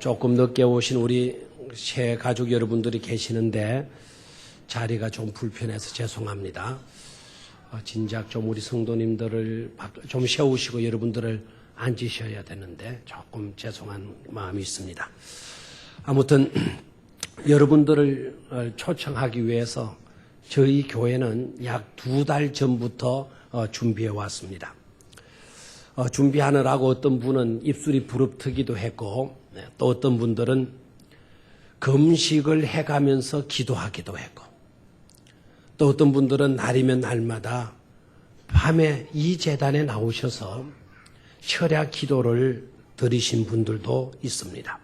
조금 늦게 오신 우리 새 가족 여러분들이 계시는데 자리가 좀 불편해서 죄송합니다. 진작 좀 우리 성도님들을 좀 세우시고 여러분들을 앉으셔야 되는데 조금 죄송한 마음이 있습니다. 아무튼 여러분들을 초청하기 위해서 저희 교회는 약 2달 전부터 준비해 왔습니다. 준비하느라고 어떤 분은 입술이 부릅뜨기도 했고 또 어떤 분들은 금식을 해가면서 기도하기도 했고 또 어떤 분들은 날이면 날마다 밤에 이 제단에 나오셔서 철야 기도를 드리신 분들도 있습니다.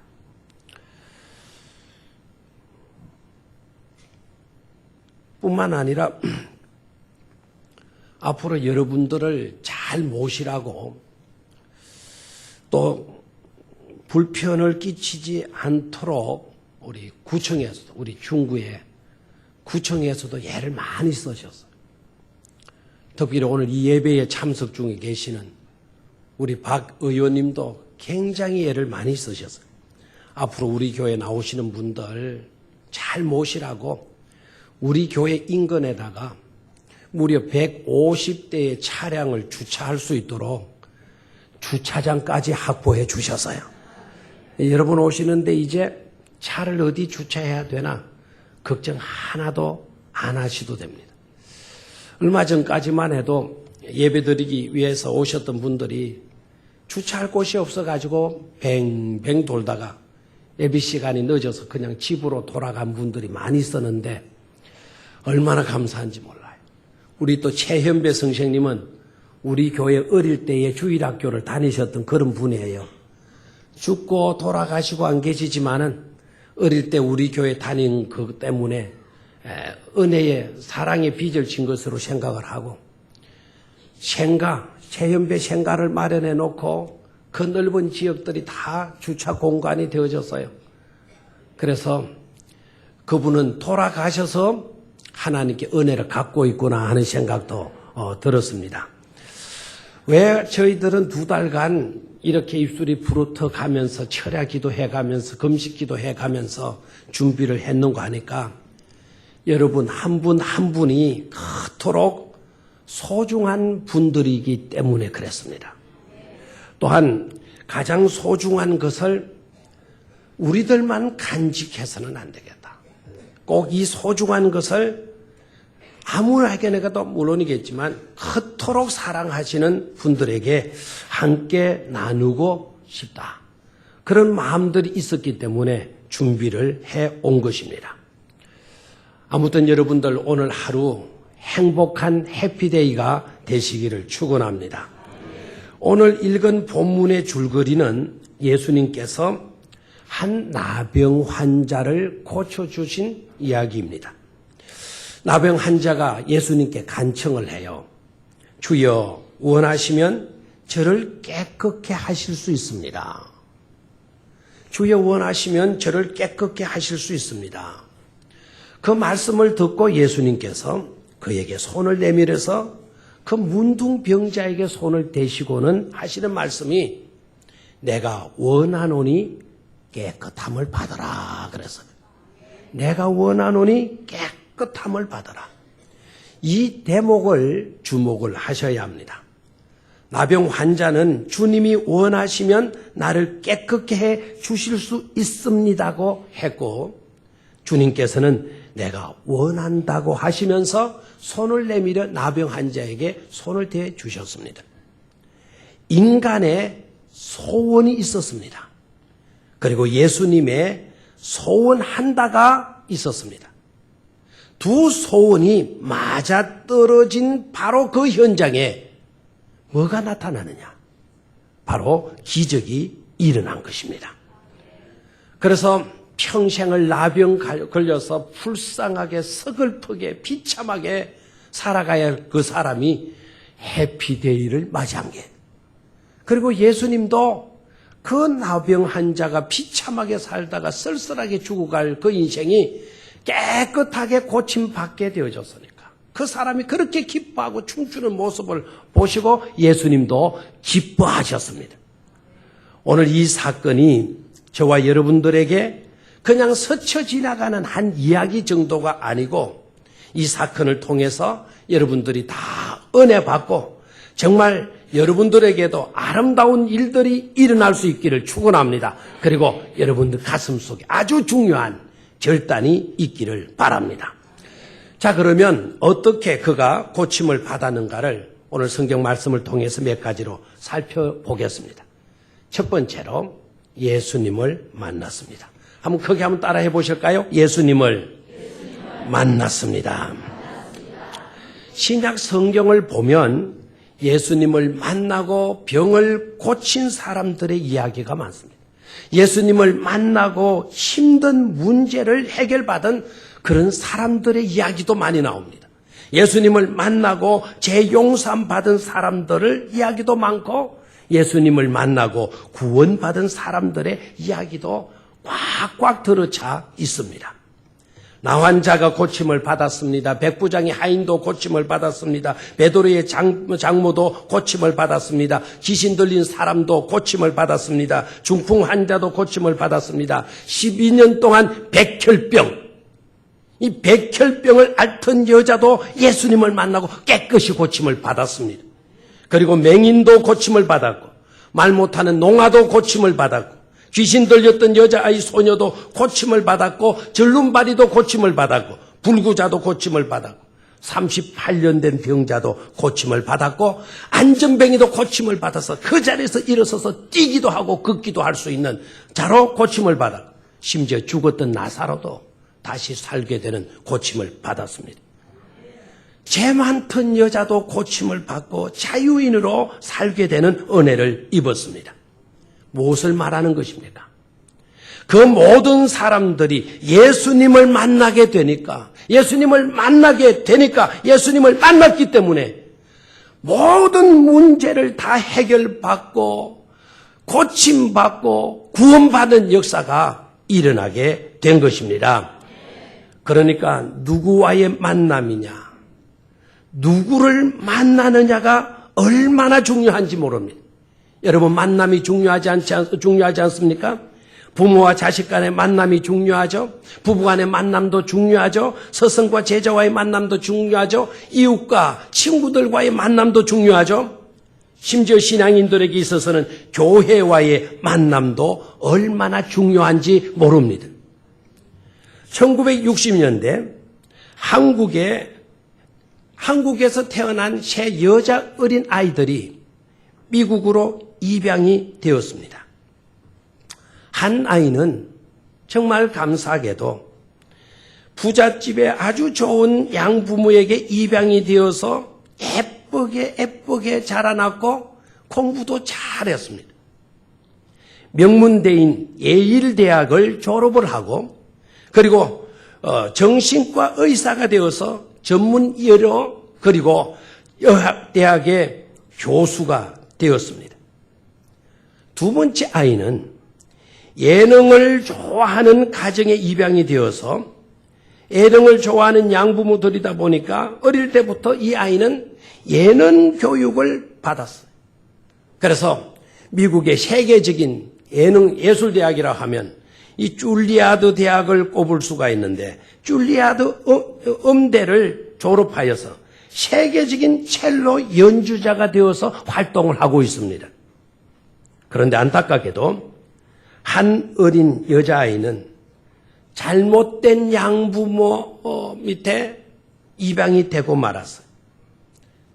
뿐만 아니라 앞으로 여러분들을 잘 모시라고 또 불편을 끼치지 않도록 우리 구청에서도 우리 중구의 구청에서도 애를 많이 쓰셨어요. 특히 오늘 이 예배에 참석 중에 계시는 우리 박 의원님도 굉장히 애를 많이 쓰셨어요. 앞으로 우리 교회 나오시는 분들 잘 모시라고 우리 교회 인근에다가 무려 150대의 차량을 주차할 수 있도록 주차장까지 확보해 주셔서요. 여러분 오시는데 이제 차를 어디 주차해야 되나 걱정 하나도 안 하셔도 됩니다. 얼마 전까지만 해도 예배드리기 위해서 오셨던 분들이 주차할 곳이 없어가지고 뱅뱅 돌다가 예배 시간이 늦어서 그냥 집으로 돌아간 분들이 많이 있었는데 얼마나 감사한지 몰라요. 우리 또 최현배 선생님은 우리 교회 어릴 때에 주일학교를 다니셨던 그런 분이에요. 죽고 돌아가시고 안 계시지만은 어릴 때 우리 교회 다닌 그 때문에 은혜의 사랑의 빚을 진 것으로 생각을 하고 최현배 생가를 마련해 놓고 그 넓은 지역들이 다 주차 공간이 되어졌어요. 그래서 그분은 돌아가셔서 하나님께 은혜를 갖고 있구나 하는 생각도 들었습니다. 왜 저희들은 2달간 이렇게 입술이 부르터 가면서 철야 기도해가면서 금식 기도해가면서 준비를 했는가 하니까 여러분 한 분 한 분이 그토록 소중한 분들이기 때문에 그랬습니다. 또한 가장 소중한 것을 우리들만 간직해서는 안 되겠다. 꼭 이 소중한 것을 아무나에게도 물론이겠지만 그토록 사랑하시는 분들에게 함께 나누고 싶다. 그런 마음들이 있었기 때문에 준비를 해온 것입니다. 아무튼 여러분들 오늘 하루 행복한 해피데이가 되시기를 축원합니다. 오늘 읽은 본문의 줄거리는 예수님께서 한 나병 환자를 고쳐주신 이야기입니다. 나병 환자가 예수님께 간청을 해요. 주여 원하시면 저를 깨끗게 하실 수 있습니다. 주여 원하시면 저를 깨끗게 하실 수 있습니다. 그 말씀을 듣고 예수님께서 그에게 손을 내밀어서 그 문둥병자에게 손을 대시고는 하시는 말씀이 내가 원하노니 깨끗함을 받아라 그랬어요. 내가 원하노니 깨끗함을 받아라. 이 대목을 주목을 하셔야 합니다. 나병 환자는 주님이 원하시면 나를 깨끗게 해 주실 수 있습니다고 했고 주님께서는 내가 원한다고 하시면서 손을 내밀어 나병 환자에게 손을 대해 주셨습니다. 인간의 소원이 있었습니다. 그리고 예수님의 소원한다가 있었습니다. 두 소원이 맞아떨어진 바로 그 현장에 뭐가 나타나느냐? 바로 기적이 일어난 것입니다. 그래서 평생을 나병 걸려서 불쌍하게 서글프게 비참하게 살아가야 할 그 사람이 해피데이를 맞이한 게 그리고 예수님도 그 나병 환자가 비참하게 살다가 쓸쓸하게 죽어갈 그 인생이 깨끗하게 고침받게 되어졌으니까 그 사람이 그렇게 기뻐하고 춤추는 모습을 보시고 예수님도 기뻐하셨습니다. 오늘 이 사건이 저와 여러분들에게 그냥 스쳐 지나가는 한 이야기 정도가 아니고 이 사건을 통해서 여러분들이 다 은혜 받고 정말 여러분들에게도 아름다운 일들이 일어날 수 있기를 축원합니다. 그리고 여러분들 가슴 속에 아주 중요한 결단이 있기를 바랍니다. 자, 그러면 어떻게 그가 고침을 받았는가를 오늘 성경 말씀을 통해서 몇 가지로 살펴보겠습니다. 첫 번째로 예수님을 만났습니다. 한번 크게 한번 따라해 보실까요? 예수님을 만났습니다. 신약 성경을 보면 예수님을 만나고 병을 고친 사람들의 이야기가 많습니다. 예수님을 만나고 힘든 문제를 해결받은 그런 사람들의 이야기도 많이 나옵니다. 예수님을 만나고 재용산 받은 사람들의 이야기도 많고 예수님을 만나고 구원받은 사람들의 이야기도 꽉꽉 들어차 있습니다. 나환자가 고침을 받았습니다. 백부장의 하인도 고침을 받았습니다. 베드로의 장모도 고침을 받았습니다. 귀신 들린 사람도 고침을 받았습니다. 중풍 환자도 고침을 받았습니다. 12년 동안 백혈병, 이 백혈병을 앓던 여자도 예수님을 만나고 깨끗이 고침을 받았습니다. 그리고 맹인도 고침을 받았고 말 못하는 농아도 고침을 받았고 귀신 들렸던 여자아이 소녀도 고침을 받았고 절름발이도 고침을 받았고 불구자도 고침을 받았고 38년 된 병자도 고침을 받았고 안전뱅이도 고침을 받아서 그 자리에서 일어서서 뛰기도 하고 걷기도 할 수 있는 자로 고침을 받았고 심지어 죽었던 나사로도 다시 살게 되는 고침을 받았습니다. 죄 많던 여자도 고침을 받고 자유인으로 살게 되는 은혜를 입었습니다. 무엇을 말하는 것입니까? 그 모든 사람들이 예수님을 만나게 되니까 예수님을 만났기 때문에 모든 문제를 다 해결받고 고침받고 구원받는 역사가 일어나게 된 것입니다. 그러니까 누구와의 만남이냐, 누구를 만나느냐가 얼마나 중요한지 모릅니다. 여러분, 만남이 중요하지 않습니까? 부모와 자식 간의 만남이 중요하죠. 부부 간의 만남도 중요하죠. 스승과 제자와의 만남도 중요하죠. 이웃과 친구들과의 만남도 중요하죠. 심지어 신앙인들에게 있어서는 교회와의 만남도 얼마나 중요한지 모릅니다. 1960년대 한국에서 태어난 세 여자 어린 아이들이 미국으로 입양이 되었습니다. 한 아이는 정말 감사하게도 부잣집에 아주 좋은 양부모에게 입양이 되어서 예쁘게 자라났고 공부도 잘했습니다. 명문대인 예일대학을 졸업을 하고 그리고 정신과 의사가 되어서 전문의로 그리고 여학대학의 교수가 되었습니다. 두 번째 아이는 예능을 좋아하는 가정에 입양이 되어서 예능을 좋아하는 양부모들이다 보니까 어릴 때부터 이 아이는 예능 교육을 받았어요. 그래서 미국의 세계적인 예술대학이라 하면 이 줄리아드 대학을 꼽을 수가 있는데 줄리아드 음대를 졸업하여서 세계적인 첼로 연주자가 되어서 활동을 하고 있습니다. 그런데 안타깝게도 한 어린 여자아이는 잘못된 양부모 밑에 입양이 되고 말았어요.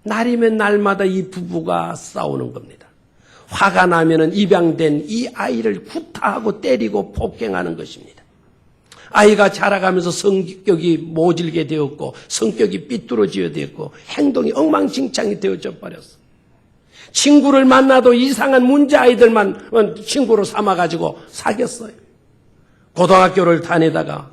날이면 날마다 이 부부가 싸우는 겁니다. 화가 나면은 입양된 이 아이를 구타하고 때리고 폭행하는 것입니다. 아이가 자라가면서 성격이 모질게 되었고 성격이 삐뚤어지게 되었고 행동이 엉망진창이 되어져 버렸어. 친구를 만나도 이상한 문제 아이들만 친구로 삼아가지고 사귀었어요. 고등학교를 다니다가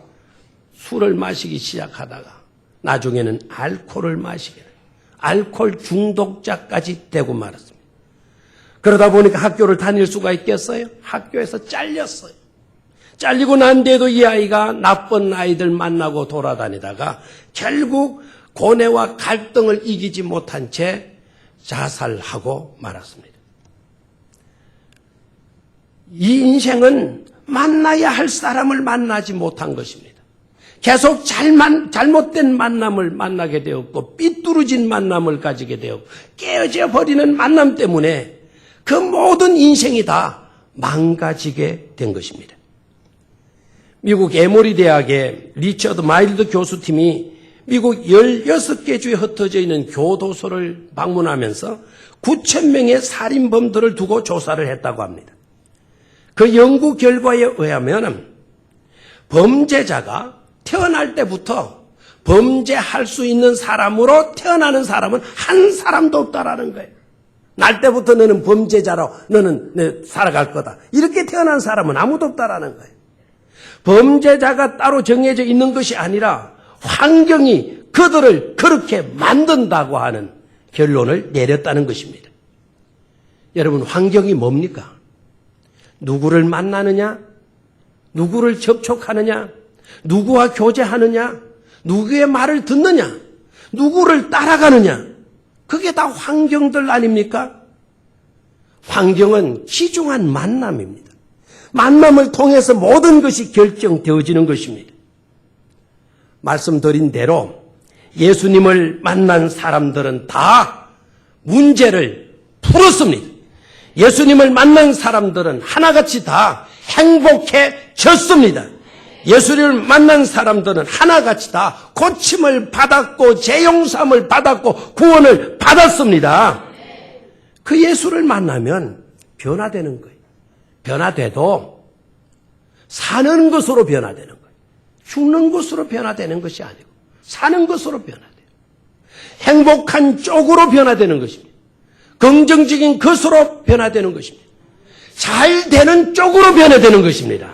술을 마시기 시작하다가 나중에는 알코올을 마시게 돼요. 알코올 중독자까지 되고 말았습니다. 그러다 보니까 학교를 다닐 수가 있겠어요? 학교에서 잘렸어요. 잘리고 난 뒤에도 이 아이가 나쁜 아이들 만나고 돌아다니다가 결국 고뇌와 갈등을 이기지 못한 채 자살하고 말았습니다. 이 인생은 만나야 할 사람을 만나지 못한 것입니다. 계속 잘못된 만남을 만나게 되었고 삐뚤어진 만남을 가지게 되었고 깨어져 버리는 만남 때문에 그 모든 인생이 다 망가지게 된 것입니다. 미국 에모리 대학의 리처드 마일드 교수팀이 미국 16개 주에 흩어져 있는 교도소를 방문하면서 9,000명의 살인범들을 두고 조사를 했다고 합니다. 그 연구 결과에 의하면 범죄자가 태어날 때부터 범죄할 수 있는 사람으로 태어나는 사람은 한 사람도 없다라는 거예요. 날 때부터 너는 범죄자로 너는 살아갈 거다. 이렇게 태어난 사람은 아무도 없다라는 거예요. 범죄자가 따로 정해져 있는 것이 아니라 환경이 그들을 그렇게 만든다고 하는 결론을 내렸다는 것입니다. 여러분, 환경이 뭡니까? 누구를 만나느냐? 누구를 접촉하느냐? 누구와 교제하느냐? 누구의 말을 듣느냐? 누구를 따라가느냐? 그게 다 환경들 아닙니까? 환경은 귀중한 만남입니다. 만남을 통해서 모든 것이 결정되어지는 것입니다. 말씀드린 대로 예수님을 만난 사람들은 다 문제를 풀었습니다. 예수님을 만난 사람들은 하나같이 다 행복해졌습니다. 예수님을 만난 사람들은 하나같이 다 고침을 받았고 재용삼을 받았고 구원을 받았습니다. 그 예수를 만나면 변화되는 거예요. 변화돼도 사는 것으로 변화되는 거예요. 죽는 것으로 변화되는 것이 아니고 사는 것으로 변화돼요. 행복한 쪽으로 변화되는 것입니다. 긍정적인 것으로 변화되는 것입니다. 잘 되는 쪽으로 변화되는 것입니다.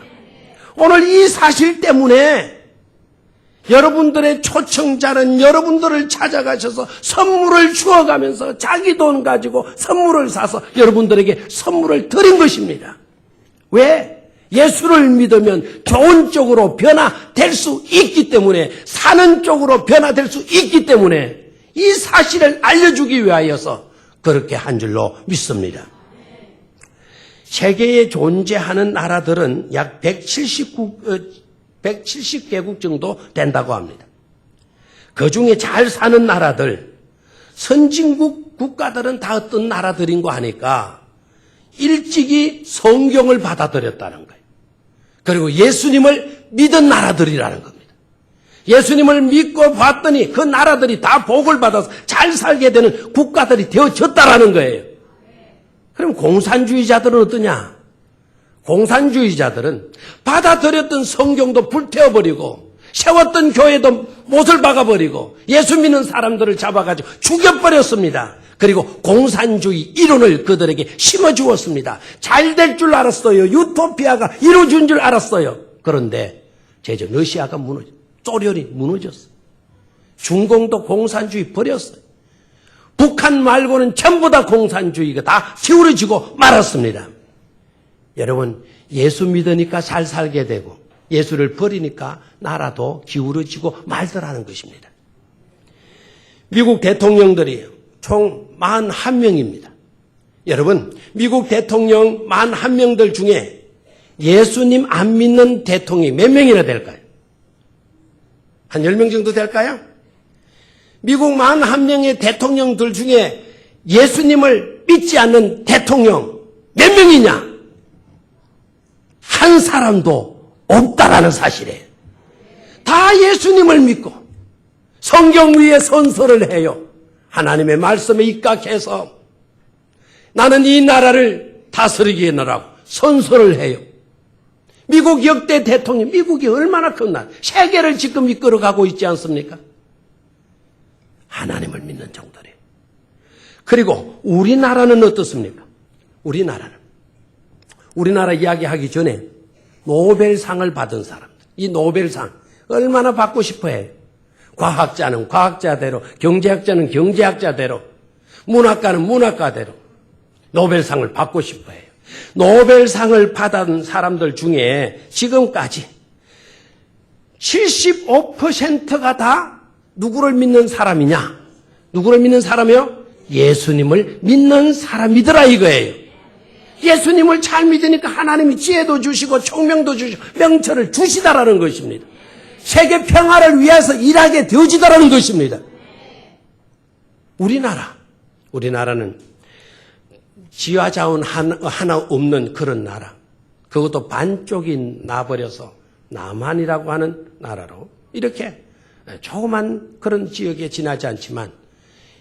오늘 이 사실 때문에 여러분들의 초청자는 여러분들을 찾아가셔서 선물을 주어가면서 자기 돈 가지고 선물을 사서 여러분들에게 선물을 드린 것입니다. 왜? 예수를 믿으면 좋은 쪽으로 변화될 수 있기 때문에, 사는 쪽으로 변화될 수 있기 때문에 이 사실을 알려주기 위하여서 그렇게 한 줄로 믿습니다. 세계에 존재하는 나라들은 약 170개국 정도 된다고 합니다. 그 중에 잘 사는 나라들, 선진국 국가들은 다 어떤 나라들인 거 하니까 일찍이 성경을 받아들였다는 거예요. 그리고 예수님을 믿은 나라들이라는 겁니다. 예수님을 믿고 봤더니 그 나라들이 다 복을 받아서 잘 살게 되는 국가들이 되어졌다라는 거예요. 그럼 공산주의자들은 어떠냐? 공산주의자들은 받아들였던 성경도 불태워버리고 세웠던 교회도 못을 박아버리고 예수 믿는 사람들을 잡아가지고 죽여버렸습니다. 그리고 공산주의 이론을 그들에게 심어주었습니다. 잘 될 줄 알았어요. 유토피아가 이루어진 줄 알았어요. 그런데 제저 러시아가 소련이 무너졌어요. 중공도 공산주의 버렸어요. 북한 말고는 전부 다 공산주의가 다 기울어지고 말았습니다. 여러분, 예수 믿으니까 잘 살게 되고 예수를 버리니까 나라도 기울어지고 말더라는 것입니다. 미국 대통령들이 총 41명입니다. 여러분, 미국 대통령 41명들 중에 예수님 안 믿는 대통령이 몇 명이나 될까요? 한 10명 정도 될까요? 미국 41명의 대통령들 중에 예수님을 믿지 않는 대통령 몇 명이냐? 한 사람도 없다라는 사실이에요. 다 예수님을 믿고 성경 위에 선서를 해요. 하나님의 말씀에 입각해서 나는 이 나라를 다스리겠노라고 선서를 해요. 미국 역대 대통령, 미국이 얼마나 큰 나라, 세계를 지금 이끌어가고 있지 않습니까? 하나님을 믿는 정도래요. 그리고 우리나라는 어떻습니까? 우리나라 이야기하기 전에 노벨상을 받은 사람들, 이 노벨상 얼마나 받고 싶어 해요. 과학자는 과학자대로, 경제학자는 경제학자대로, 문학가는 문학가대로 노벨상을 받고 싶어 해요. 노벨상을 받은 사람들 중에 지금까지 75%가 다 누구를 믿는 사람이냐? 누구를 믿는 사람이요? 예수님을 믿는 사람이더라 이거예요. 예수님을 잘 믿으니까 하나님이 지혜도 주시고 총명도 주시고 명철을 주시다라는 것입니다. 세계 평화를 위해서 일하게 되어지다라는 것입니다. 우리나라는 지하 자원 하나 없는 그런 나라. 그것도 반쪽이 나버려서 남한이라고 하는 나라로 이렇게 조그만 그런 지역에 지나지 않지만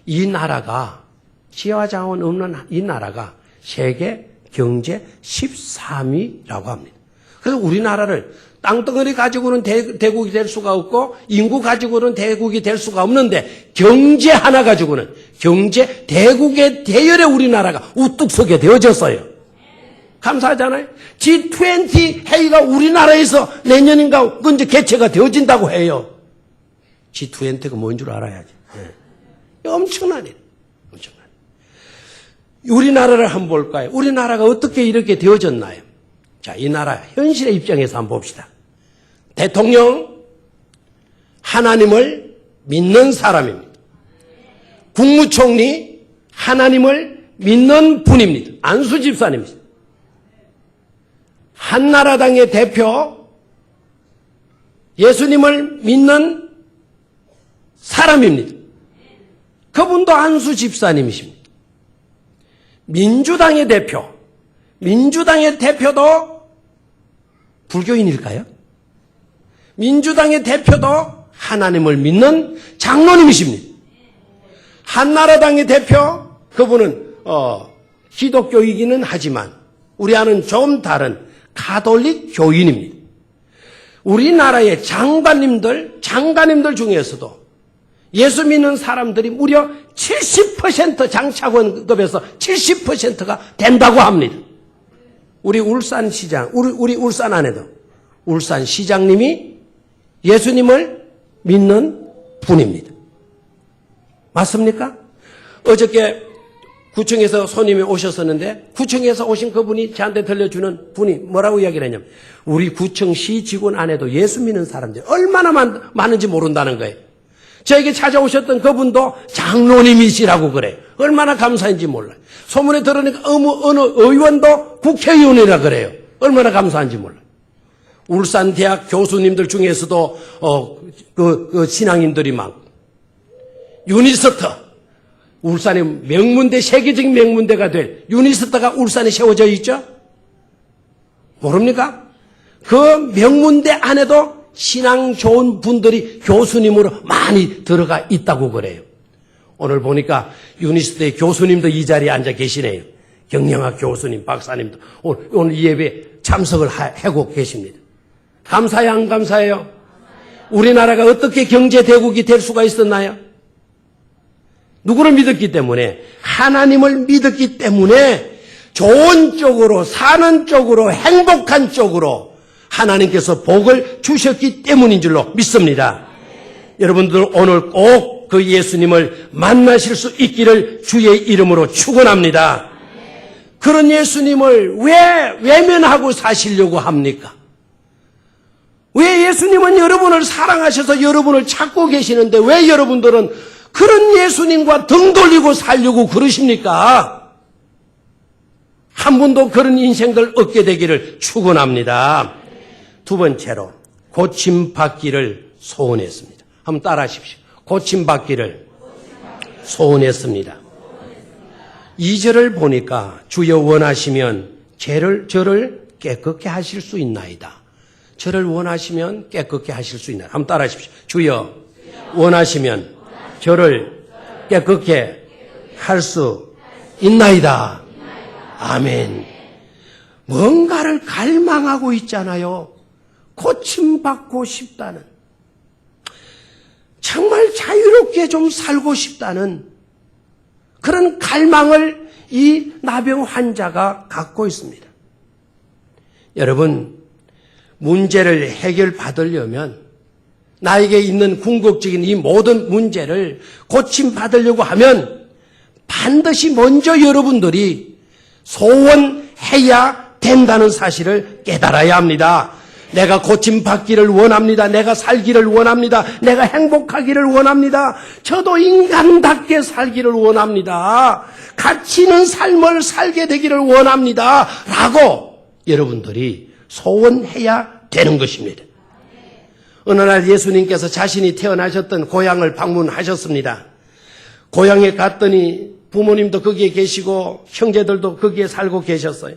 이 나라가 지하 자원 없는 이 나라가 세계 경제 13위라고 합니다. 그래서 우리나라를 땅덩어리 가지고는 대국이 될 수가 없고 인구 가지고는 대국이 될 수가 없는데 경제 하나 가지고는 경제 대국의 대열에 우리나라가 우뚝 서게 되어졌어요. 감사하잖아요. G20 회의가 우리나라에서 내년인가 언제 개최가 되어진다고 해요. G20가 뭔 줄 알아야지. 네. 엄청난 일. 엄청난 일. 우리나라를 한번 볼까요? 우리나라가 어떻게 이렇게 되어졌나요? 자, 이 나라 현실의 입장에서 한번 봅시다. 대통령 하나님을 믿는 사람입니다. 국무총리 하나님을 믿는 분입니다. 안수 집사님입니다. 한나라당의 대표 예수님을 믿는 사람입니다. 그분도 안수 집사님이십니다. 민주당의 대표도 불교인일까요? 민주당의 대표도 하나님을 믿는 장로님이십니다. 한나라당의 대표, 그분은 기독교이기는 하지만 우리와는 좀 다른 가톨릭 교인입니다. 우리나라의 장관님들 중에서도 예수 믿는 사람들이 무려 70% 장차관급에서 70%가 된다고 합니다. 우리 울산시장, 우리 울산 안에도 울산시장님이 예수님을 믿는 분입니다. 맞습니까? 어저께 구청에서 손님이 오셨었는데 구청에서 오신 그분이 저한테 들려주는 분이 뭐라고 이야기를 했냐면 우리 구청시 직원 안에도 예수 믿는 사람들이 얼마나 많은지 모른다는 거예요. 저에게 찾아오셨던 그분도 장로님이시라고 그래요. 얼마나 감사한지 몰라요. 소문에 들으니까 어느 의원도 국회의원이라 그래요. 얼마나 감사한지 몰라요. 울산대학 교수님들 중에서도 신앙인들이 많고 유니스트 울산의 명문대, 세계적인 명문대가 될 유니스트가 울산에 세워져 있죠? 모릅니까? 그 명문대 안에도 신앙 좋은 분들이 교수님으로 많이 들어가 있다고 그래요. 오늘 보니까 유니스트의 교수님도 이 자리에 앉아 계시네요. 경영학 교수님, 박사님도 오늘 이 예배에 참석을 하고 계십니다. 감사해요, 안 감사해요? 우리나라가 어떻게 경제대국이 될 수가 있었나요? 누구를 믿었기 때문에? 하나님을 믿었기 때문에 좋은 쪽으로, 사는 쪽으로, 행복한 쪽으로 하나님께서 복을 주셨기 때문인 줄로 믿습니다. 여러분들 오늘 꼭 그 예수님을 만나실 수 있기를 주의 이름으로 축원합니다. 그런 예수님을 왜 외면하고 사시려고 합니까? 왜 예수님은 여러분을 사랑하셔서 여러분을 찾고 계시는데 왜 여러분들은 그런 예수님과 등 돌리고 살려고 그러십니까? 한 분도 그런 인생들 얻게 되기를 축원합니다. 두 번째로 고침받기를 소원했습니다. 한번 따라하십시오. 고침받기를 소원했습니다. 2절을 보니까 주여 원하시면 저를 깨끗게 하실 수 있나이다. 저를 원하시면 깨끗게 하실 수 있나이다. 한번 따라하십시오. 주여 원하시면 저를 깨끗게 할 수 있나이다. 아멘. 뭔가를 갈망하고 있잖아요. 고침받고 싶다는. 정말 자유롭게 좀 살고 싶다는 그런 갈망을 이 나병 환자가 갖고 있습니다. 여러분, 문제를 해결받으려면 나에게 있는 궁극적인 이 모든 문제를 고침받으려고 하면 반드시 먼저 여러분들이 소원해야 된다는 사실을 깨달아야 합니다. 내가 고침받기를 원합니다. 내가 살기를 원합니다. 내가 행복하기를 원합니다. 저도 인간답게 살기를 원합니다. 가치 있는 삶을 살게 되기를 원합니다. 라고 여러분들이 소원해야 되는 것입니다. 어느 날 예수님께서 자신이 태어나셨던 고향을 방문하셨습니다. 고향에 갔더니 부모님도 거기에 계시고 형제들도 거기에 살고 계셨어요.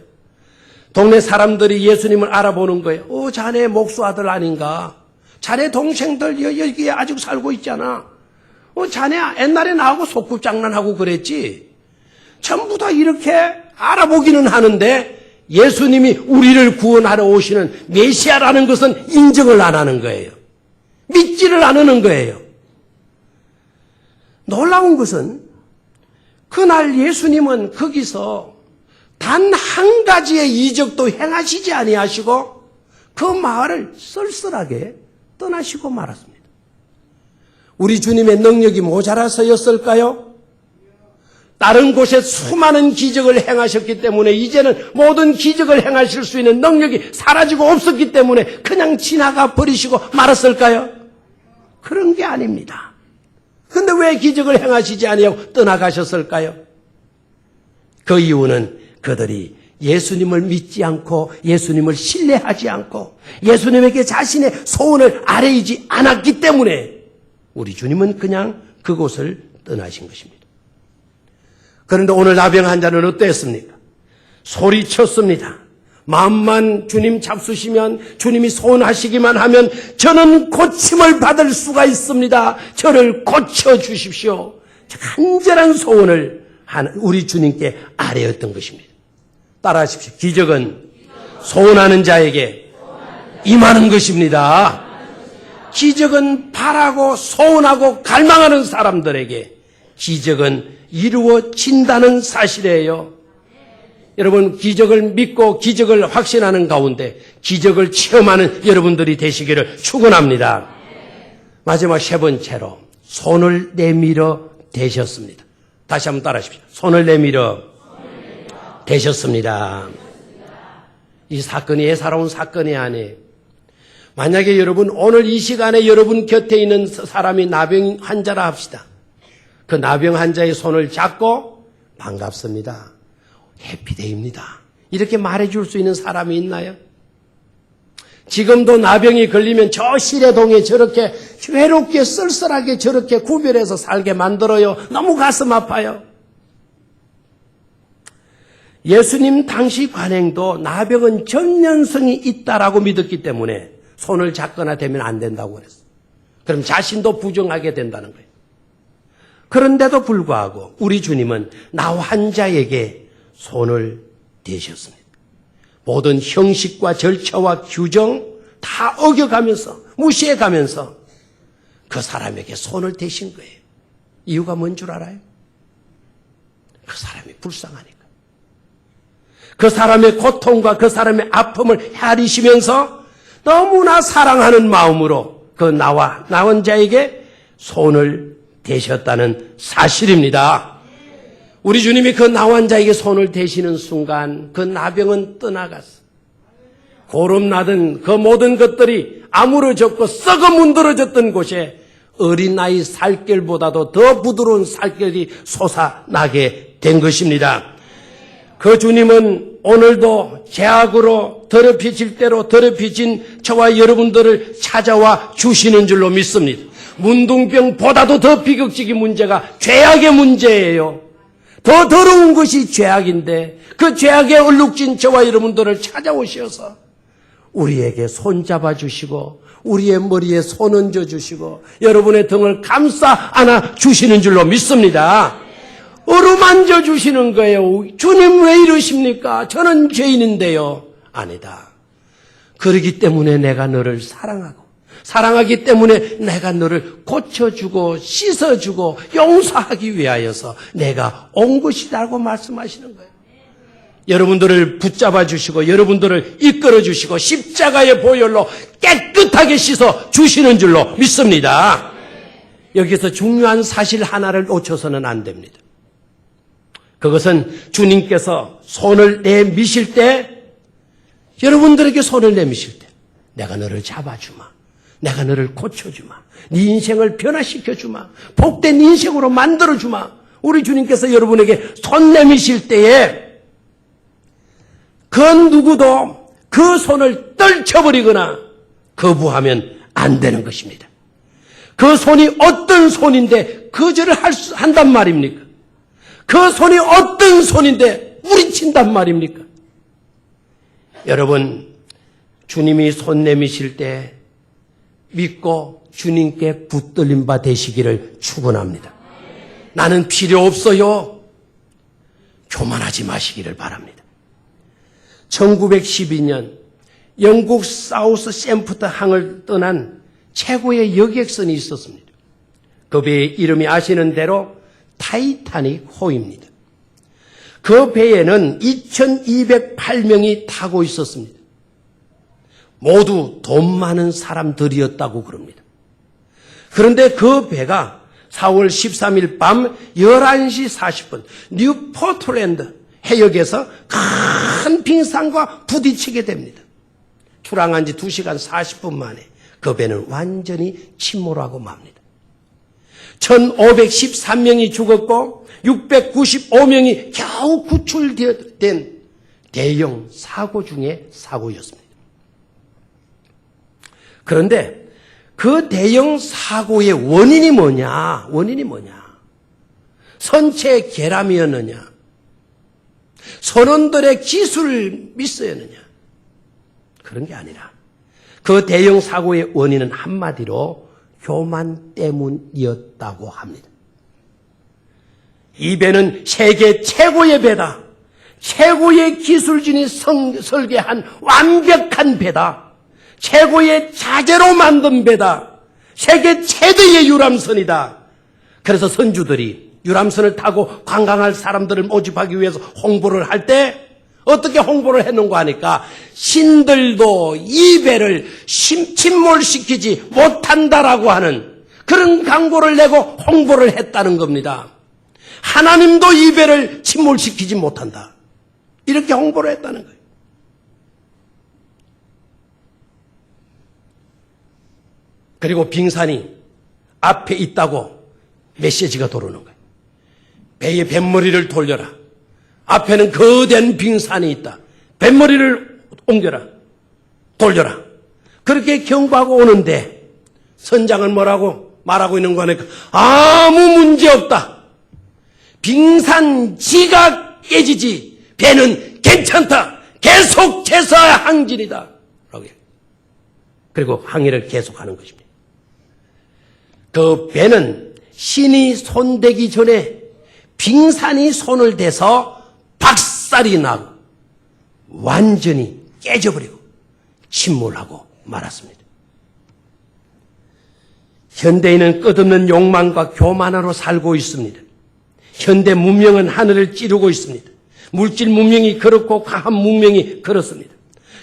동네 사람들이 예수님을 알아보는 거예요. 자네 목수 아들 아닌가? 자네 동생들 여기에 아직 살고 있잖아. 자네 옛날에 나하고 소꿉장난하고 그랬지. 전부 다 이렇게 알아보기는 하는데 예수님이 우리를 구원하러 오시는 메시아라는 것은 인정을 안 하는 거예요. 믿지를 않는 거예요. 놀라운 것은 그날 예수님은 거기서 단 한 가지의 이적도 행하시지 아니하시고 그 마을을 쓸쓸하게 떠나시고 말았습니다. 우리 주님의 능력이 모자라서였을까요? 다른 곳에 수많은 기적을 행하셨기 때문에 이제는 모든 기적을 행하실 수 있는 능력이 사라지고 없었기 때문에 그냥 지나가 버리시고 말았을까요? 그런 게 아닙니다. 그런데 왜 기적을 행하시지 아니하고 떠나가셨을까요? 그 이유는 그들이 예수님을 믿지 않고 예수님을 신뢰하지 않고 예수님에게 자신의 소원을 아뢰지 않았기 때문에 우리 주님은 그냥 그곳을 떠나신 것입니다. 그런데 오늘 나병 환자는 어땠습니까? 소리쳤습니다. 마음만 주님 잡수시면 주님이 소원하시기만 하면 저는 고침을 받을 수가 있습니다. 저를 고쳐주십시오. 간절한 소원을 우리 주님께 아뢰었던 것입니다. 따라하십시오. 기적은 소원하는 자에게 임하는 것입니다. 기적은 바라고 소원하고 갈망하는 사람들에게 기적은 이루어진다는 사실이에요. 여러분, 기적을 믿고 기적을 확신하는 가운데 기적을 체험하는 여러분들이 되시기를 축원합니다. 마지막 세 번째로 손을 내밀어 대셨습니다. 다시 한번 따라하십시오. 손을 내밀어 대셨습니다. 이 사건이 예사로운 사건이 아니에요. 만약에 여러분 오늘 이 시간에 여러분 곁에 있는 사람이 나병 환자라 합시다. 그 나병 환자의 손을 잡고 반갑습니다. 해피데이입니다. 이렇게 말해줄 수 있는 사람이 있나요? 지금도 나병이 걸리면 저 시래동에 저렇게 외롭게 쓸쓸하게 저렇게 구별해서 살게 만들어요. 너무 가슴 아파요. 예수님 당시 관행도 나병은 전염성이 있다라고 믿었기 때문에 손을 잡거나 대면 안 된다고 그랬어요. 그럼 자신도 부정하게 된다는 거예요. 그런데도 불구하고 우리 주님은 나 환자에게 손을 대셨습니다. 모든 형식과 절차와 규정 다 어겨가면서 무시해가면서 그 사람에게 손을 대신 거예요. 이유가 뭔 줄 알아요? 그 사람이 불쌍하니까. 그 사람의 고통과 그 사람의 아픔을 헤아리시면서 너무나 사랑하는 마음으로 그 나 환자에게 손을 대셨다는 사실입니다. 우리 주님이 그 나 환자에게 손을 대시는 순간 그 나병은 떠나갔어. 고름나던 그 모든 것들이 아물어졌고 썩어 문드러졌던 곳에 어린아이 살결보다도 더 부드러운 살결이 솟아나게 된 것입니다. 그 주님은 오늘도 죄악으로 더럽혀질 대로 더럽혀진 저와 여러분들을 찾아와 주시는 줄로 믿습니다. 문둥병보다도 더 비극적인 문제가 죄악의 문제예요. 더 더러운 것이 죄악인데 그 죄악에 얼룩진 저와 여러분들을 찾아오셔서 우리에게 손잡아 주시고 우리의 머리에 손 얹어 주시고 여러분의 등을 감싸 안아 주시는 줄로 믿습니다. 어루만져 주시는 거예요. 주님 왜 이러십니까? 저는 죄인인데요. 아니다. 그러기 때문에 내가 너를 사랑하고 사랑하기 때문에 내가 너를 고쳐주고 씻어주고 용서하기 위하여서 내가 온 것이라고 말씀하시는 거예요. 여러분들을 붙잡아 주시고 여러분들을 이끌어 주시고 십자가의 보혈로 깨끗하게 씻어 주시는 줄로 믿습니다. 여기서 중요한 사실 하나를 놓쳐서는 안 됩니다. 그것은 주님께서 손을 내미실 때 여러분들에게 손을 내미실 때 내가 너를 잡아주마. 내가 너를 고쳐주마. 네 인생을 변화시켜주마. 복된 인생으로 만들어주마. 우리 주님께서 여러분에게 손 내미실 때에 그 누구도 그 손을 떨쳐버리거나 거부하면 안 되는 것입니다. 그 손이 어떤 손인데 거절을 한단 말입니까? 그 손이 어떤 손인데 뿌리친단 말입니까? 여러분, 주님이 손 내미실 때 믿고 주님께 붙들림 바 되시기를 축원합니다. 나는 필요 없어요. 교만하지 마시기를 바랍니다. 1912년 영국 사우스 샘프트 항을 떠난 최고의 여객선이 있었습니다. 그 배의 이름이 아시는 대로 타이타닉 호입니다. 그 배에는 2208명이 타고 있었습니다. 모두 돈 많은 사람들이었다고 그럽니다. 그런데 그 배가 4월 13일 밤 11시 40분 뉴포트랜드 해역에서 큰 빙산과 부딪히게 됩니다. 출항한 지 2시간 40분 만에 그 배는 완전히 침몰하고 맙니다. 1513명이 죽었고 695명이 겨우 구출된 대형 사고 중에 사고였습니다. 그런데 그 대형 사고의 원인이 뭐냐? 선체 결함이었느냐? 선원들의 기술 미스였느냐? 그런 게 아니라 그 대형 사고의 원인은 한마디로 교만 때문이었다고 합니다. 이 배는 세계 최고의 배다. 최고의 기술진이 설계한 완벽한 배다. 최고의 자재로 만든 배다. 세계 최대의 유람선이다. 그래서 선주들이 유람선을 타고 관광할 사람들을 모집하기 위해서 홍보를 할 때 어떻게 홍보를 했는가 하니까 신들도 이 배를 침몰시키지 못한다라고 하는 그런 광고를 내고 홍보를 했다는 겁니다. 하나님도 이 배를 침몰시키지 못한다. 이렇게 홍보를 했다는 거예요. 그리고 빙산이 앞에 있다고 메시지가 들어오는 거예요. 배의 뱃머리를 돌려라. 앞에는 거대한 빙산이 있다. 뱃머리를 옮겨라. 돌려라. 그렇게 경고하고 오는데 선장은 뭐라고 말하고 있는 거니까 아무 문제 없다. 빙산지가 깨지지 배는 괜찮다. 계속 제사의 항진이다. 그리고 항해를 계속하는 것입니다. 그 배는 신이 손대기 전에 빙산이 손을 대서 박살이 나고 완전히 깨져버리고 침몰하고 말았습니다. 현대인은 끝없는 욕망과 교만으로 살고 있습니다. 현대 문명은 하늘을 찌르고 있습니다. 물질 문명이 그렇고 과학 문명이 그렇습니다.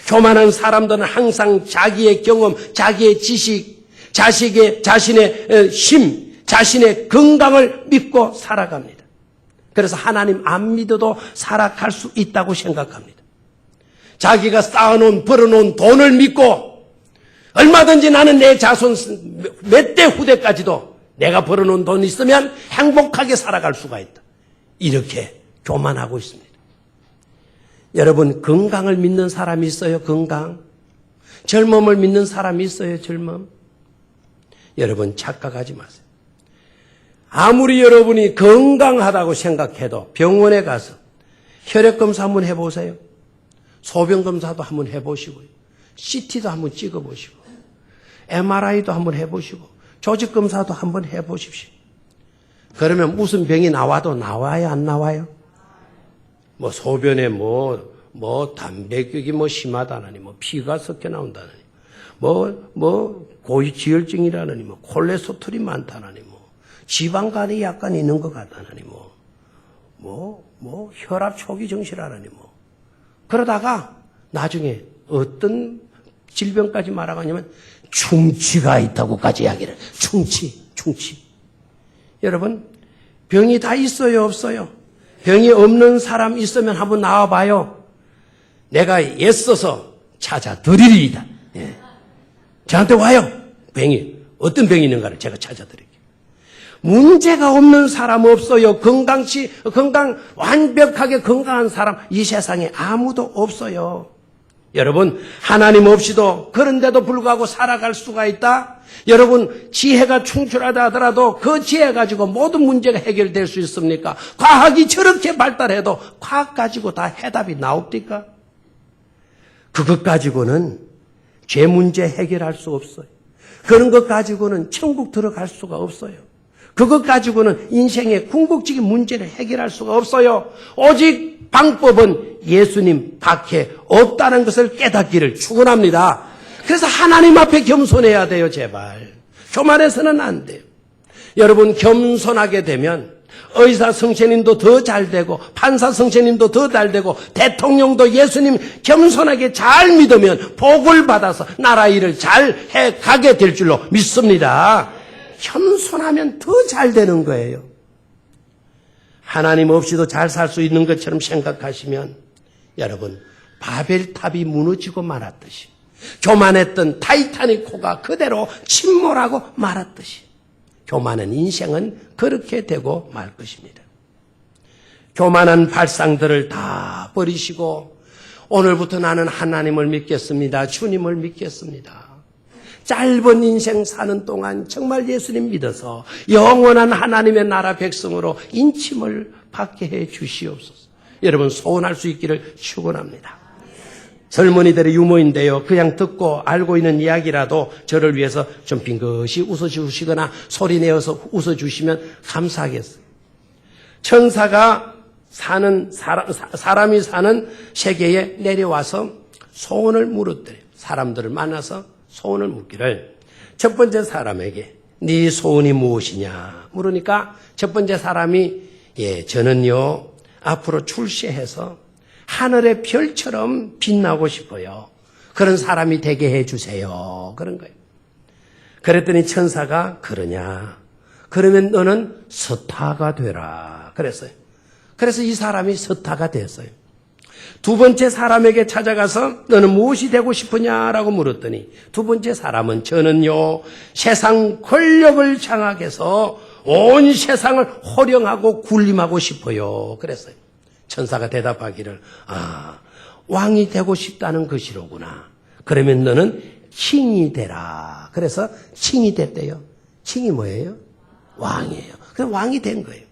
교만한 사람들은 항상 자기의 경험, 자기의 지식, 자신의 힘, 자신의 건강을 믿고 살아갑니다. 그래서 하나님 안 믿어도 살아갈 수 있다고 생각합니다. 자기가 쌓아놓은, 벌어놓은 돈을 믿고 얼마든지 나는 내 자손 몇 대 후대까지도 내가 벌어놓은 돈이 있으면 행복하게 살아갈 수가 있다. 이렇게 교만하고 있습니다. 여러분, 건강을 믿는 사람이 있어요? 건강. 젊음을 믿는 사람이 있어요? 젊음. 여러분, 착각하지 마세요. 아무리 여러분이 건강하다고 생각해도 병원에 가서 혈액검사 한번 해보세요. 소변검사도 한번 해보시고요. CT도 한번 찍어보시고 MRI도 한번 해보시고 조직검사도 한번 해보십시오. 그러면 무슨 병이 나와도 나와요? 안 나와요? 뭐 소변에 담배격이 심하다느니 피가 섞여 나온다느니 고지혈증이라느니 콜레스테롤이 많다느니 지방간이 약간 있는 것 같다느니 혈압 초기 정시라느니 그러다가 나중에 어떤 질병까지 말아가냐면 충치가 있다고까지 이야기를. 충치. 여러분, 병이 다 있어요, 없어요? 병이 없는 사람 있으면 한번 나와봐요. 내가 애써서 찾아드리리이다. 예. 저한테 와요. 병이. 어떤 병이 있는가를 제가 찾아드릴게요. 문제가 없는 사람 없어요. 완벽하게 건강한 사람 이 세상에 아무도 없어요. 여러분, 하나님 없이도 그런데도 불구하고 살아갈 수가 있다? 여러분, 지혜가 충출하다 하더라도 그 지혜 가지고 모든 문제가 해결될 수 있습니까? 과학이 저렇게 발달해도 과학 가지고 다 해답이 나옵니까? 그것 가지고는 죄 문제 해결할 수 없어요. 그런 것 가지고는 천국 들어갈 수가 없어요. 그것 가지고는 인생의 궁극적인 문제를 해결할 수가 없어요. 오직 방법은 예수님 밖에 없다는 것을 깨닫기를 축원합니다. 그래서 하나님 앞에 겸손해야 돼요. 제발. 교만해서는 안 돼요. 여러분, 겸손하게 되면 의사 선생님도 더 잘 되고 판사 선생님도 더 잘 되고 대통령도 예수님 겸손하게 잘 믿으면 복을 받아서 나라 일을 잘 해가게 될 줄로 믿습니다. 겸손하면 더 잘 되는 거예요. 하나님 없이도 잘 살 수 있는 것처럼 생각하시면 여러분, 바벨탑이 무너지고 말았듯이 교만했던 타이타닉호가 그대로 침몰하고 말았듯이 교만한 인생은 그렇게 되고 말 것입니다. 교만한 발상들을 다 버리시고 오늘부터 나는 하나님을 믿겠습니다. 주님을 믿겠습니다. 짧은 인생 사는 동안 정말 예수님 믿어서 영원한 하나님의 나라 백성으로 인침을 받게 해 주시옵소서. 여러분, 소원할 수 있기를 축원합니다. 젊은이들의 유머인데요. 그냥 듣고 알고 있는 이야기라도 저를 위해서 좀 빙긋이 웃어주시거나 소리내어서 웃어주시면 감사하겠어요. 천사가 사람이 사는 세계에 내려와서 소원을 물었대요. 사람들을 만나서 소원을 묻기를 첫 번째 사람에게 네 소원이 무엇이냐 물으니까 첫 번째 사람이 저는요 앞으로 출세해서 하늘의 별처럼 빛나고 싶어요. 그런 사람이 되게 해주세요. 그런 거예요. 그랬더니 천사가 그러냐? 그러면 너는 스타가 되라. 그랬어요. 그래서 이 사람이 스타가 됐어요. 두 번째 사람에게 찾아가서 너는 무엇이 되고 싶으냐라고 물었더니 두 번째 사람은 저는요 세상 권력을 장악해서 온 세상을 호령하고 군림하고 싶어요. 그랬어요. 천사가 대답하기를 왕이 되고 싶다는 것이로구나. 그러면 너는 킹이 되라. 그래서 킹이 됐대요. 킹이 뭐예요? 왕이에요. 그래서 왕이 된 거예요.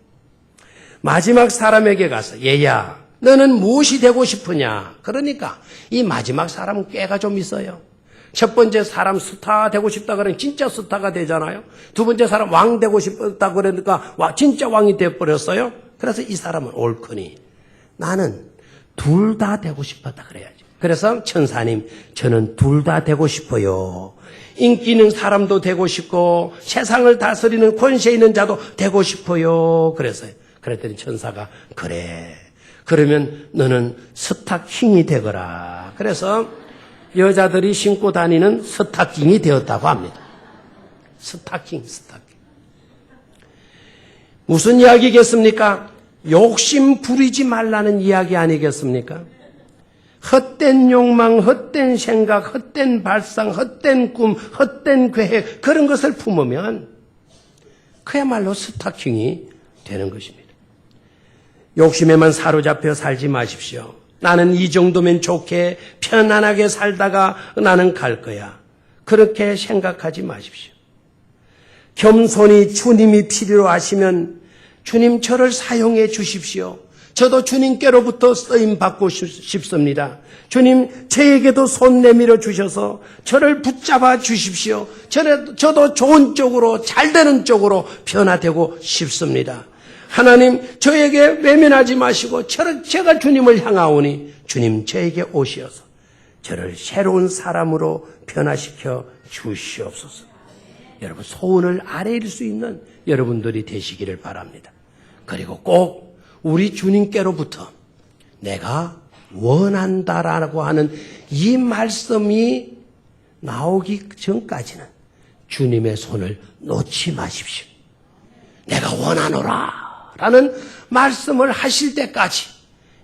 마지막 사람에게 가서 얘야 너는 무엇이 되고 싶으냐? 그러니까 이 마지막 사람은 꾀가 좀 있어요. 첫 번째 사람 스타 되고 싶다 그러면 진짜 스타가 되잖아요. 두 번째 사람 왕 되고 싶다 그러니까 진짜 왕이 돼버렸어요. 그래서 이 사람은 옳거니 나는 둘 다 되고 싶었다 그래야지. 그래서 천사님 저는 둘 다 되고 싶어요. 인기 있는 사람도 되고 싶고 세상을 다스리는 권세 있는 자도 되고 싶어요. 그랬더니 천사가 그래. 그러면 너는 스타킹이 되거라. 그래서 여자들이 신고 다니는 스타킹이 되었다고 합니다. 스타킹. 무슨 이야기겠습니까? 욕심 부리지 말라는 이야기 아니겠습니까? 헛된 욕망, 헛된 생각, 헛된 발상, 헛된 꿈, 헛된 계획 그런 것을 품으면 그야말로 스타킹이 되는 것입니다. 욕심에만 사로잡혀 살지 마십시오. 나는 이 정도면 좋게 편안하게 살다가 나는 갈 거야. 그렇게 생각하지 마십시오. 겸손히 주님이 필요로 하시면 주님 저를 사용해 주십시오. 저도 주님께로부터 쓰임 받고 싶습니다. 주님 저에게도 손 내밀어 주셔서 저를 붙잡아 주십시오. 저도 좋은 쪽으로 잘 되는 쪽으로 변화되고 싶습니다. 하나님 저에게 외면하지 마시고 제가 주님을 향하오니 주님 저에게 오시어서 저를 새로운 사람으로 변화시켜 주시옵소서. 여러분 소원을 아뢰일 수 있는 여러분들이 되시기를 바랍니다. 그리고 꼭 우리 주님께로부터 내가 원한다라고 하는 이 말씀이 나오기 전까지는 주님의 손을 놓지 마십시오. 내가 원하노라 라는 말씀을 하실 때까지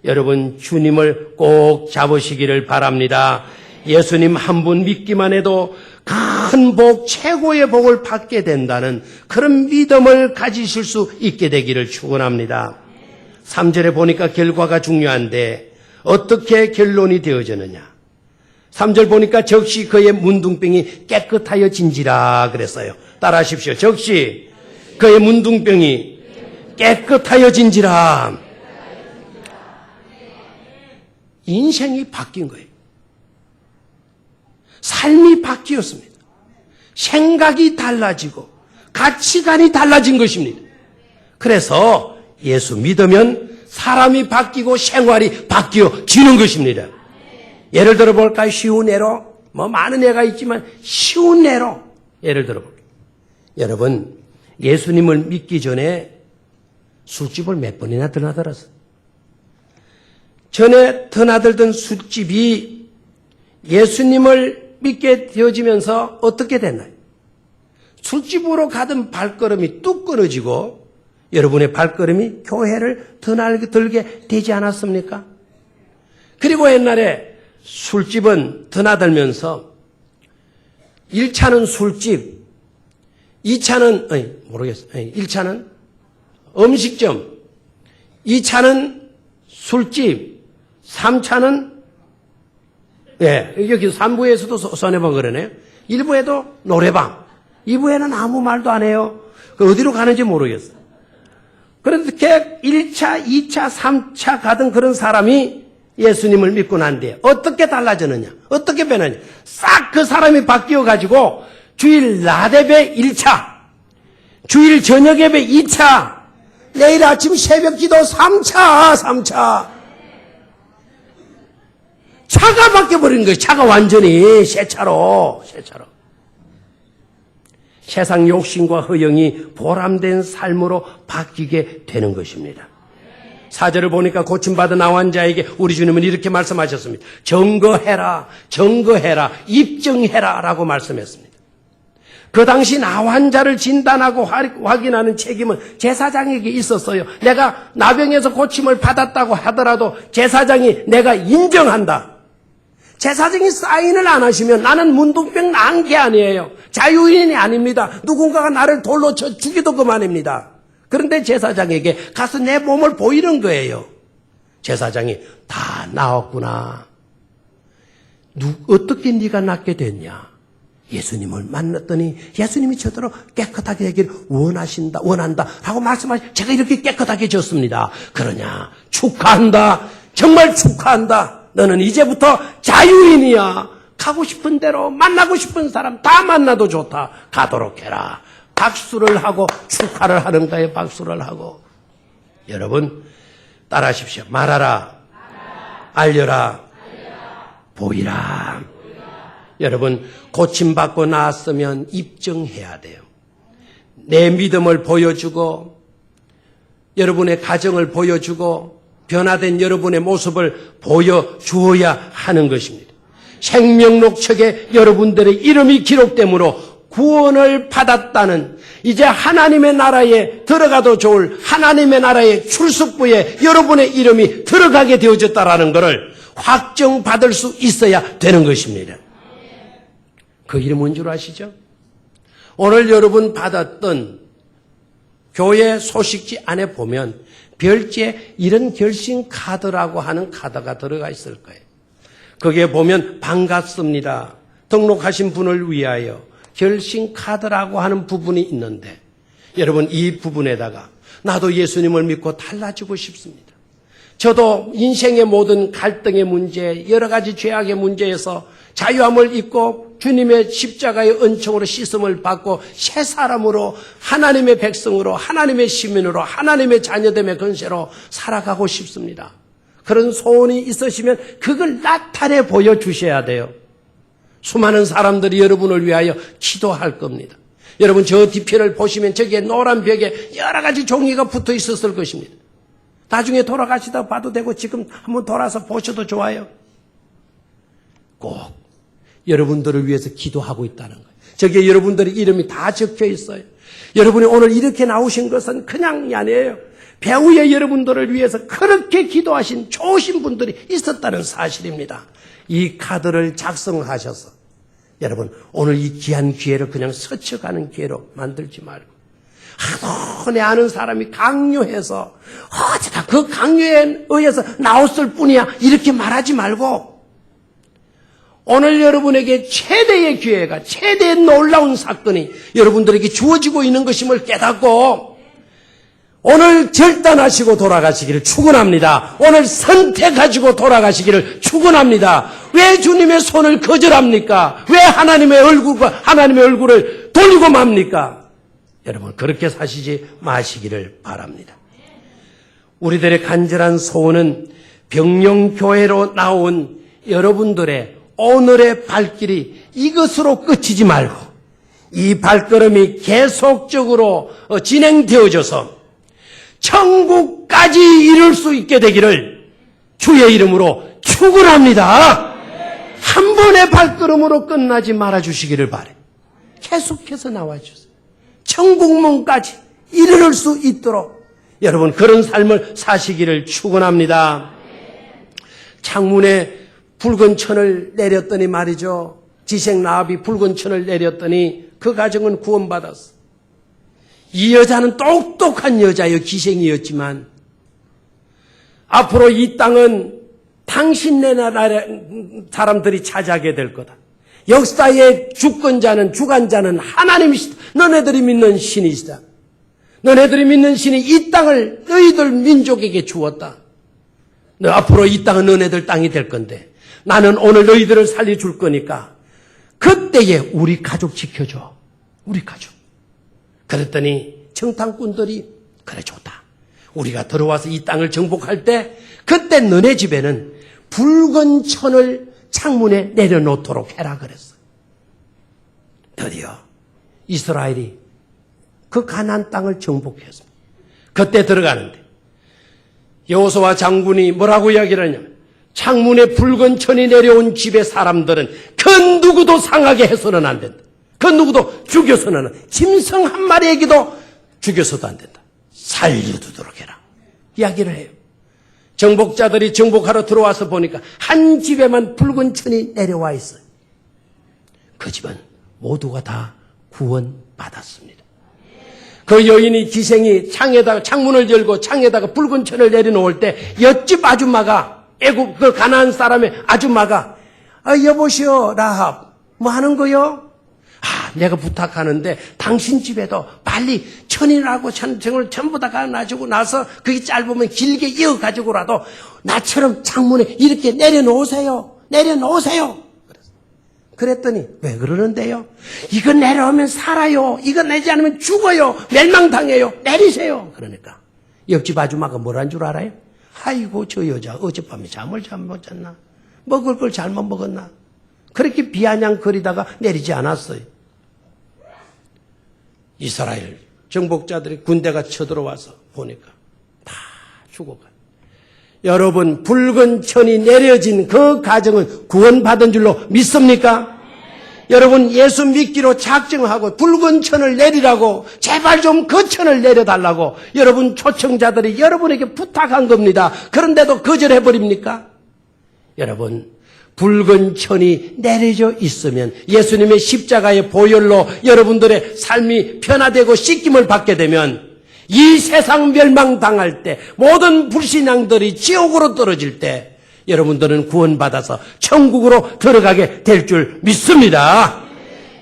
여러분 주님을 꼭 잡으시기를 바랍니다. 예수님 한 분 믿기만 해도 큰 복, 최고의 복을 받게 된다는 그런 믿음을 가지실 수 있게 되기를 축원합니다. 3절에 보니까 결과가 중요한데 어떻게 결론이 되어지느냐. 3절 보니까 적시 그의 문둥병이 깨끗하여진지라 그랬어요. 따라하십시오. 적시 그의 문둥병이 깨끗하여진지라. 인생이 바뀐 거예요. 삶이 바뀌었습니다. 생각이 달라지고 가치관이 달라진 것입니다. 그래서 예수 믿으면 사람이 바뀌고 생활이 바뀌어지는 것입니다. 예를 들어 볼까요? 쉬운 예로, 많은 예가 있지만 쉬운 예로 예를 들어 볼까요? 여러분, 예수님을 믿기 전에 술집을 몇 번이나 드나들었어요. 전에 드나들던 술집이 예수님을 믿게 되어지면서 어떻게 됐나요? 술집으로 가던 발걸음이 뚝 끊어지고 여러분의 발걸음이 교회를 드나들게 되지 않았습니까? 그리고 옛날에 술집은 드나들면서 1차는 술집, 2차는, 모르겠어요. 1차는 음식점, 2차는 술집, 3차는, 여기 3부에서도 손해방 그러네요. 1부에도 노래방, 2부에는 아무 말도 안 해요. 어디로 가는지 모르겠어요. 그렇게 1차, 2차, 3차 가던 그런 사람이 예수님을 믿고 난 뒤에 어떻게 달라졌느냐? 어떻게 변하냐? 싹 그 사람이 바뀌어가지고 주일 낮 예배 1차, 주일 저녁 예배 2차, 내일 아침 새벽 기도 3차. 차가 바뀌어버린 거예요. 차가 완전히 새 차로. 세상 욕심과 허영이 보람된 삶으로 바뀌게 되는 것입니다. 4절을 보니까 고침받은 나환자에게 우리 주님은 이렇게 말씀하셨습니다. 증거해라, 입증해라 라고 말씀했습니다. 그 당시 나환자를 진단하고 확인하는 책임은 제사장에게 있었어요. 내가 나병에서 고침을 받았다고 하더라도 제사장이 내가 인정한다. 제사장이 사인을 안 하시면 나는 문둥병 난 게 아니에요. 자유인이 아닙니다. 누군가가 나를 돌로 쳐 죽이도 그만입니다. 그런데 제사장에게 가서 내 몸을 보이는 거예요. 제사장이 다 나았구나. 어떻게 네가 낫게 됐냐? 예수님을 만났더니 예수님이 저더러 깨끗하게 되기를 원한다 라고 말씀하시고 제가 이렇게 깨끗하게 그러냐? 축하한다. 정말 축하한다. 너는 이제부터 자유인이야. 가고 싶은 대로 만나고 싶은 사람 다 만나도 좋다. 가도록 해라. 박수를 하고 축하를 하는 거예요. 박수를 하고. 여러분 따라하십시오. 말하라. 알려라. 보이라. 여러분 고침받고 나았으면 입증해야 돼요. 내 믿음을 보여주고 여러분의 가정을 보여주고 변화된 여러분의 모습을 보여주어야 하는 것입니다. 생명록 책에 여러분들의 이름이 기록되므로 구원을 받았다는 이제 하나님의 나라에 들어가도 좋을 하나님의 나라의 출석부에 여러분의 이름이 들어가게 되어졌다라는 것을 확정받을 수 있어야 되는 것입니다. 그 이름 뭔 줄 아시죠? 오늘 여러분 받았던 교회 소식지 안에 보면 별지에 이런 결심 카드라고 하는 카드가 들어가 있을 거예요. 거기에 보면 반갑습니다. 등록하신 분을 위하여 결심 카드라고 하는 부분이 있는데 여러분 이 부분에다가 나도 예수님을 믿고 달라지고 싶습니다. 저도 인생의 모든 갈등의 문제, 여러 가지 죄악의 문제에서 자유함을 입고 주님의 십자가의 은총으로 씻음을 받고 새 사람으로 하나님의 백성으로 하나님의 시민으로 하나님의 자녀됨의 건세로 살아가고 싶습니다. 그런 소원이 있으시면 그걸 나타내 보여주셔야 돼요. 수많은 사람들이 여러분을 위하여 기도할 겁니다. 여러분 저 뒤편을 보시면 저기에 노란 벽에 여러 가지 종이가 붙어 있었을 것입니다. 나중에 돌아가시다 봐도 되고 지금 한번 돌아서 보셔도 좋아요. 꼭 여러분들을 위해서 기도하고 있다는 거예요. 저기에 여러분들의 이름이 다 적혀 있어요. 여러분이 오늘 이렇게 나오신 것은 그냥이 아니에요. 배후에 여러분들을 위해서 그렇게 기도하신 좋으신 분들이 있었다는 사실입니다. 이 카드를 작성하셔서 여러분 오늘 이 귀한 기회를 그냥 스쳐가는 기회로 만들지 말고 하도 내 아는 사람이 강요해서 어쩌다 그 강요에 의해서 나왔을 뿐이야 이렇게 말하지 말고 오늘 여러분에게 최대의 기회가 최대의 놀라운 사건이 여러분들에게 주어지고 있는 것임을 깨닫고 오늘 결단하시고 돌아가시기를 축원합니다. 오늘 선택하시고 돌아가시기를 축원합니다. 왜 주님의 손을 거절합니까? 왜 하나님의 얼굴을 돌리고 맙니까? 여러분 그렇게 사시지 마시기를 바랍니다. 우리들의 간절한 소원은 병영교회로 나온 여러분들의 오늘의 발길이 이것으로 끝이지 말고 이 발걸음이 계속적으로 진행되어져서 천국까지 이룰 수 있게 되기를 주의 이름으로 축원합니다. 한 번의 발걸음으로 끝나지 말아주시기를 바래. 계속해서 나와주세요. 천국문까지 이룰 수 있도록 여러분 그런 삶을 사시기를 축원합니다. 창문에 붉은 천을 내렸더니 말이죠. 지생라합이 붉은 천을 내렸더니 그 가정은 구원받았어. 이 여자는 똑똑한 여자요 기생이었지만 앞으로 이 땅은 당신네 나라의 사람들이 차지하게 될 거다. 역사의 주권자는 주관자는 하나님이시다. 너네들이 믿는 신이시다. 너네들이 믿는 신이 이 땅을 너희들 민족에게 주었다. 너 앞으로 이 땅은 너네들 땅이 될 건데 나는 오늘 너희들을 살려줄 거니까 그때에 우리 가족 지켜줘. 우리 가족. 그랬더니 정탐꾼들이 그래 좋다. 우리가 들어와서 이 땅을 정복할 때 그때 너네 집에는 붉은 천을 창문에 내려놓도록 해라 그랬어. 드디어 이스라엘이 그 가나안 땅을 정복했습니다. 그때 들어가는데 여호수아 장군이 뭐라고 이야기를 하냐면 창문에 붉은 천이 내려온 집의 사람들은 그 누구도 상하게 해서는 안 된다. 그 누구도 죽여서는 안 된다. 짐승 한 마리에게도 죽여서도 안 된다. 살려두도록 해라. 이야기를 해요. 정복자들이 정복하러 들어와서 보니까 한 집에만 붉은 천이 내려와 있어요. 그 집은 모두가 다 구원받았습니다. 그 여인이 기생이 창문을 열고 창에다가 붉은 천을 내려놓을 때 옆집 아줌마가 애국 그 가나안 사람의 아줌마가 여보시오 라합 뭐 하는 거요? 내가 부탁하는데 당신 집에도 빨리 천이라고 천을 전부 다 가지고 나서 그게 짧으면 길게 이어가지고라도 나처럼 창문에 이렇게 내려놓으세요. 내려놓으세요. 그랬더니 왜 그러는데요? 이거 내려오면 살아요. 이거 내지 않으면 죽어요. 멸망당해요. 내리세요. 그러니까 옆집 아줌마가 뭐란 줄 알아요? 아이고 저 여자 어젯밤에 잠을 잘못 잤나? 먹을 걸 잘못 먹었나? 그렇게 비아냥거리다가 내리지 않았어요. 이스라엘 정복자들이 군대가 쳐들어와서 보니까 다 죽어가요. 여러분 붉은 천이 내려진 그 가정은 구원받은 줄로 믿습니까? 여러분 예수 믿기로 작정하고 붉은 천을 내리라고 제발 좀 그 천을 내려달라고 여러분 초청자들이 여러분에게 부탁한 겁니다. 그런데도 거절해버립니까? 여러분 붉은 천이 내려져 있으면 예수님의 십자가의 보혈로 여러분들의 삶이 변화되고 씻김을 받게 되면 이 세상 멸망당할 때 모든 불신앙들이 지옥으로 떨어질 때 여러분들은 구원받아서 천국으로 들어가게 될 줄 믿습니다.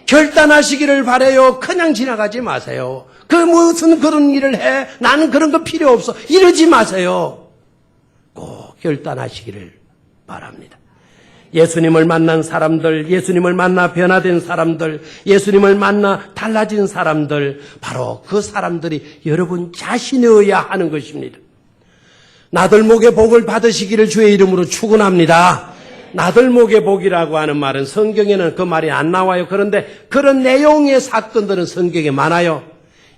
결단하시기를 바라요. 그냥 지나가지 마세요. 그 무슨 그런 일을 해? 나는 그런 거 필요 없어. 이러지 마세요. 꼭 결단하시기를 바랍니다. 예수님을 만난 사람들, 예수님을 만나 변화된 사람들, 예수님을 만나 달라진 사람들, 바로 그 사람들이 여러분 자신이어야 하는 것입니다. 나들목의 복을 받으시기를 주의 이름으로 축원합니다. 나들목의 복이라고 하는 말은 성경에는 그 말이 안 나와요. 그런데 그런 내용의 사건들은 성경에 많아요.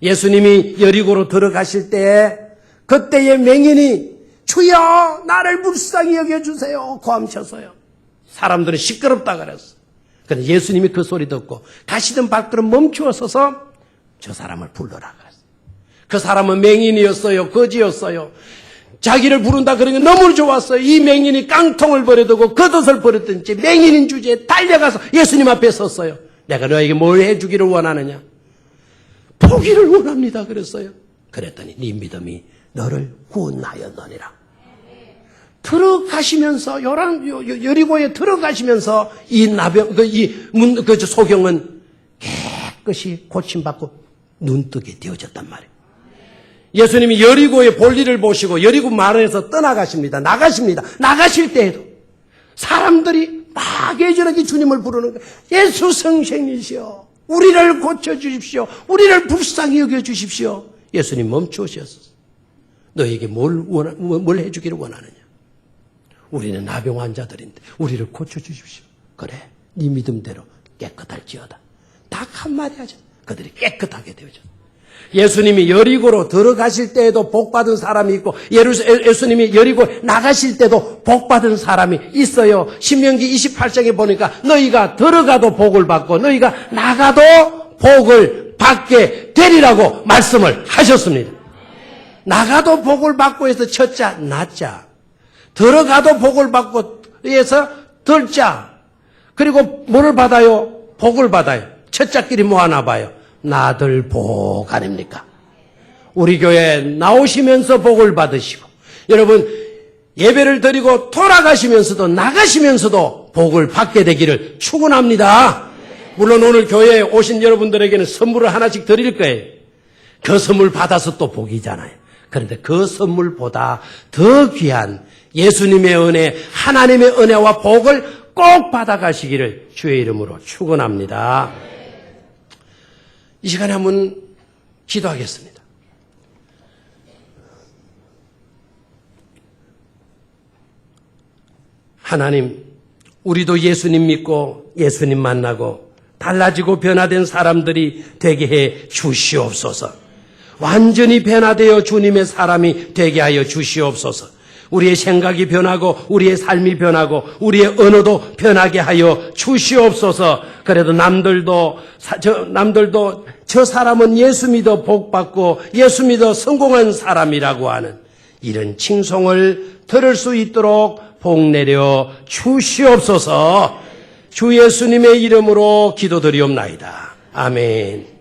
예수님이 여리고로 들어가실 때 그때의 맹인이 주여 나를 불쌍히 여겨주세요 고함쳤어요. 사람들은 시끄럽다 그랬어. 그런데 예수님이 그 소리 듣고 가시던 발걸음 멈추어 서서 저 사람을 불러라 그랬어. 그 사람은 맹인이었어요. 거지였어요. 자기를 부른다 그러니 너무 좋았어요. 이 맹인이 깡통을 버려두고 겉옷을 버렸든지 맹인인 주제에 달려가서 예수님 앞에 섰어요. 내가 너에게 뭘 해주기를 원하느냐? 포기를 원합니다. 그랬어요. 그랬더니 네 믿음이 너를 구원하였느니라. 들어가시면서 여리고에 들어가시면서 이 나병 소경은 깨끗이 고침받고 눈뜨게 되어졌단 말이에요. 예수님이 여리고의 볼일을 보시고 여리고 마을에서 떠나가십니다. 나가십니다. 나가실 때에도 사람들이 막 예전하게 주님을 부르는 거예요. 예수 선생이시여, 우리를 고쳐주십시오. 우리를 불쌍히 여겨주십시오. 예수님 멈추셨어. 너에게 뭘 해주기를 원하느냐? 우리는 나병 환자들인데 우리를 고쳐주십시오. 그래, 네 믿음대로 깨끗할지어다. 딱 한마디 하죠. 그들이 깨끗하게 되어져. 예수님이 여리고로 들어가실 때에도 복받은 사람이 있고 예수님이 여리고 나가실 때도 복받은 사람이 있어요. 신명기 28장에 보니까 너희가 들어가도 복을 받고 너희가 나가도 복을 받게 되리라고 말씀을 하셨습니다. 나가도 복을 받고 해서 첫자, 낮자. 들어가도 복을 받고 해서 덜자. 그리고 뭐를 받아요? 복을 받아요. 첫자끼리 뭐 하나 봐요? 나들 복 아닙니까? 우리 교회에 나오시면서 복을 받으시고 여러분 예배를 드리고 돌아가시면서도 나가시면서도 복을 받게 되기를 축원합니다. 물론 오늘 교회에 오신 여러분들에게는 선물을 하나씩 드릴 거예요. 그 선물 받아서 또 복이잖아요. 그런데 그 선물보다 더 귀한 예수님의 은혜, 하나님의 은혜와 복을 꼭 받아가시기를 주의 이름으로 축원합니다. 이 시간에 한번 기도하겠습니다. 하나님, 우리도 예수님 믿고 예수님 만나고 달라지고 변화된 사람들이 되게 해 주시옵소서. 완전히 변화되어 주님의 사람이 되게 하여 주시옵소서. 우리의 생각이 변하고 우리의 삶이 변하고 우리의 언어도 변하게 하여 주시옵소서. 그래도 남들도 저 사람은 예수 믿어 복받고 예수 믿어 성공한 사람이라고 하는 이런 칭송을 들을 수 있도록 복 내려 주시옵소서. 주 예수님의 이름으로 기도드리옵나이다. 아멘.